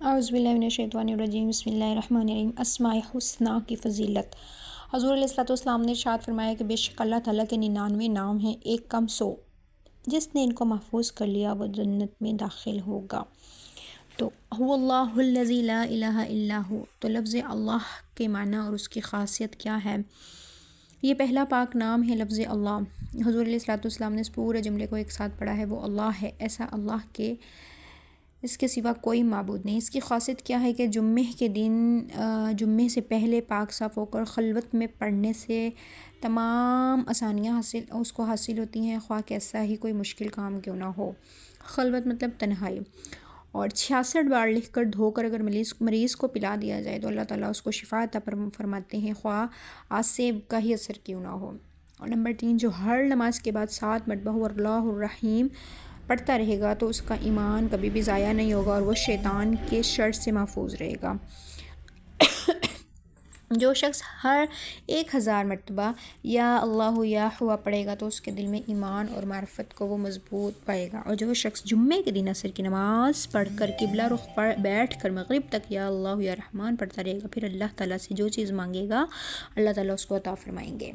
اعوذ باللہ من الشیطان الرجیم، بسم اللہ الرحمن الرحیم۔ اسماء حسنی کی فضیلت۔ حضور علیہ الصلوۃ والسلام نے ارشاد فرمایا کہ بے شک اللہ تعالیٰ کے 99 نام ہیں، ایک کم 100، جس نے ان کو محفوظ کر لیا وہ جنت میں داخل ہوگا۔ تو هو اللہ الذی لا الہ الا ہو، تو لفظ اللہ کے معنی اور اس کی خاصیت کیا ہے؟ یہ پہلا پاک نام ہے لفظ اللہ۔ حضور علیہ الصلوۃ والسلام نے اس پورے جملے کو ایک ساتھ پڑھا ہے، وہ اللہ ہے، ایسا اللہ کے اس کے سوا کوئی معبود نہیں۔ اس کی خاصیت کیا ہے کہ جمعے کے دن جمعے سے پہلے پاک صاف ہو کر خلوت میں پڑھنے سے تمام آسانیاں اس کو حاصل ہوتی ہیں، خواہ کیسا ہی کوئی مشکل کام کیوں نہ ہو۔ خلوت مطلب تنہائی۔ اور 66 بار لکھ کر دھو کر اگر مریض کو پلا دیا جائے تو اللہ تعالیٰ اس کو شفا عطا فرماتے ہیں، خواہ آج سیب کا ہی اثر کیوں نہ ہو۔ اور نمبر 3، جو ہر نماز کے بعد 7 مرتبہ هو اللہ الرحیم پڑھتا رہے گا تو اس کا ایمان کبھی بھی ضائع نہیں ہوگا اور وہ شیطان کے شر سے محفوظ رہے گا۔ جو شخص ہر 1000 مرتبہ یا اللہ یا ہوا پڑھے گا تو اس کے دل میں ایمان اور معرفت کو وہ مضبوط پائے گا۔ اور جو شخص جمعے کے دن عصر کی نماز پڑھ کر قبلہ رخ پر بیٹھ کر مغرب تک یا اللہ یا رحمان پڑھتا رہے گا، پھر اللہ تعالیٰ سے جو چیز مانگے گا اللہ تعالیٰ اس کو عطا فرمائیں گے۔